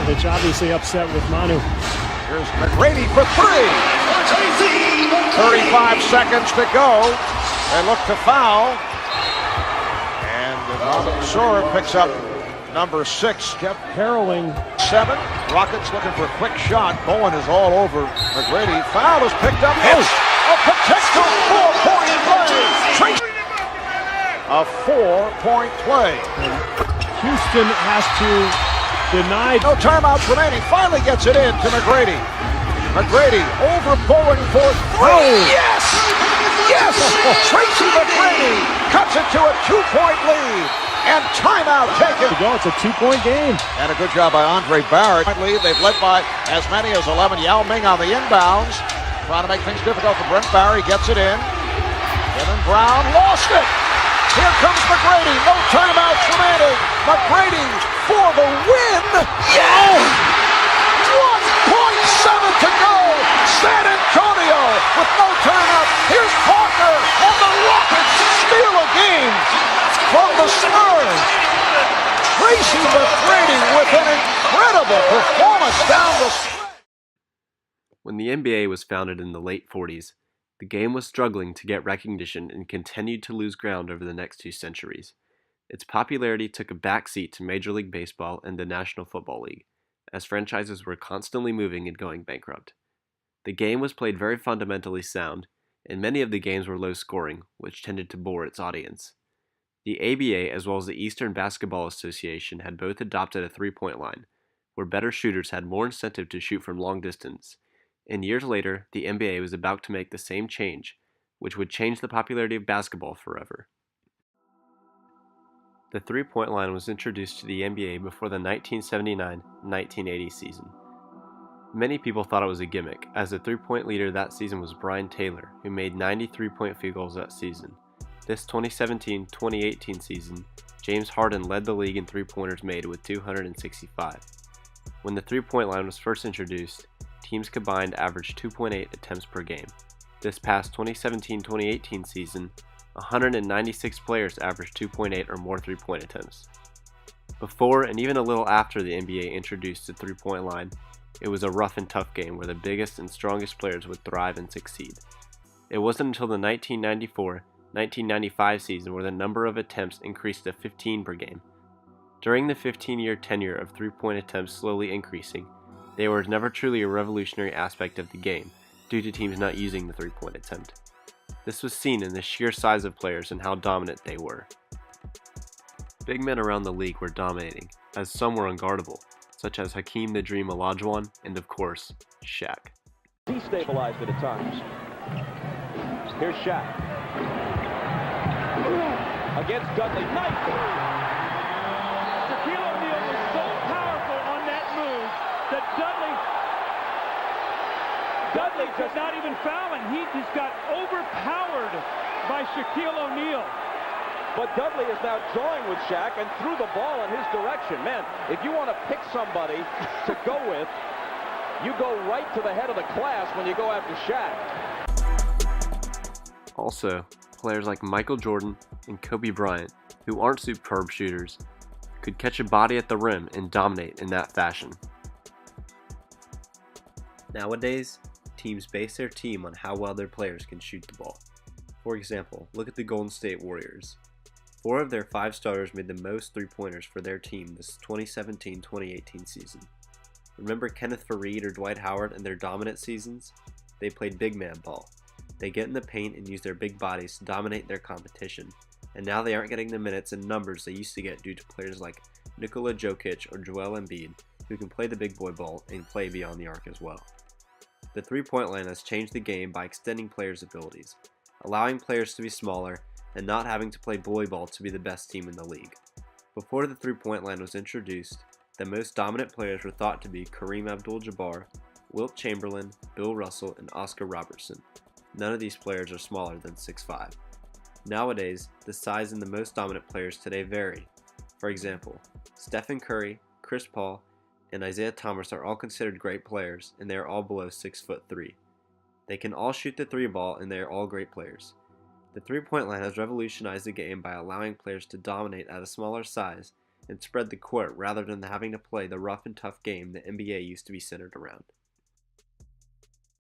Popovich obviously upset with Manu. Here's McGrady for three. 35 seconds to go. They look to foul. And Mansour picks up number 6. Kept caroling. 7. Rockets looking for a quick shot. Bowen is all over McGrady. Foul is picked up. Hits. A potential 4-point play. A 4-point play. And Houston has to deny. No timeouts remaining. Finally gets it in to McGrady. McGrady over Bowen for 3. Yes! Yes! Tracy McGrady cuts it to a 2-point lead. And timeout taken. It's a 2-point game. And a good job by Andre Barrett. They've led by as many as 11. Yao Ming on the inbounds. Trying to make things difficult for Brent Barry. Gets it in. Kevin Brown lost it. Here comes McGrady. No timeouts remaining. McGrady for the win. Yes! 1.7 to go. San Antonio with no timeout. Here's Parker. And the Rockets steal a game from the Spurs. Tracy McGrady with an incredible performance down the stretch. When the NBA was founded in the late 40s, the game was struggling to get recognition and continued to lose ground over the next 2 centuries. Its popularity took a backseat to Major League Baseball and the National Football League, as franchises were constantly moving and going bankrupt. The game was played very fundamentally sound, and many of the games were low scoring, which tended to bore its audience. The ABA as well as the Eastern Basketball Association had both adopted a 3-point line, where better shooters had more incentive to shoot from long distance, and years later, the NBA was about to make the same change, which would change the popularity of basketball forever. The 3-point line was introduced to the NBA before the 1979-1980 season. Many people thought it was a gimmick, as the 3-point leader that season was Brian Taylor, who made 90 3-point field goals that season. This 2017-2018 season, James Harden led the league in 3-pointers made with 265. When the 3-point line was first introduced, teams combined averaged 2.8 attempts per game. This past 2017-2018 season, 196 players averaged 2.8 or more 3-point attempts. Before and even a little after the NBA introduced the 3-point line, it was a rough and tough game where the biggest and strongest players would thrive and succeed. It wasn't until the 1994-1995 season where the number of attempts increased to 15 per game. During the 15-year tenure of 3-point attempts slowly increasing, they were never truly a revolutionary aspect of the game, due to teams not using the 3-point attempt. This was seen in the sheer size of players and how dominant they were. Big men around the league were dominating, as some were unguardable, such as Hakeem the Dream Olajuwon and, of course, Shaq. Destabilized at times. Here's Shaq. Against Dudley. Nice! Shaquille O'Neal was so powerful on that move that Dudley could not even foul, and he just got overpowered by Shaquille O'Neal. But Dudley is now drawing with Shaq and threw the ball in his direction. Man, if you want to pick somebody to go with, you go right to the head of the class when you go after Shaq. Also, players like Michael Jordan and Kobe Bryant, who aren't superb shooters, could catch a body at the rim and dominate in that fashion. Nowadays, teams base their team on how well their players can shoot the ball. For example, look at the Golden State Warriors. 4 of their 5 starters made the most 3-pointers for their team this 2017-2018 season. Remember Kenneth Faried or Dwight Howard and their dominant seasons? They played big man ball. They get in the paint and use their big bodies to dominate their competition, and now they aren't getting the minutes and numbers they used to get due to players like Nikola Jokic or Joel Embiid, who can play the big boy ball and play beyond the arc as well. The 3-point line has changed the game by extending players' abilities, allowing players to be smaller and not having to play bully ball to be the best team in the league. Before the 3-point line was introduced, the most dominant players were thought to be Kareem Abdul-Jabbar, Wilt Chamberlain, Bill Russell, and Oscar Robertson. None of these players are smaller than 6'5". Nowadays, the size and the most dominant players today vary. For example, Stephen Curry, Chris Paul, and Isaiah Thomas are all considered great players, and they are all below 6'3". They can all shoot the 3 ball, and they are all great players. The 3-point line has revolutionized the game by allowing players to dominate at a smaller size and spread the court rather than having to play the rough and tough game the NBA used to be centered around.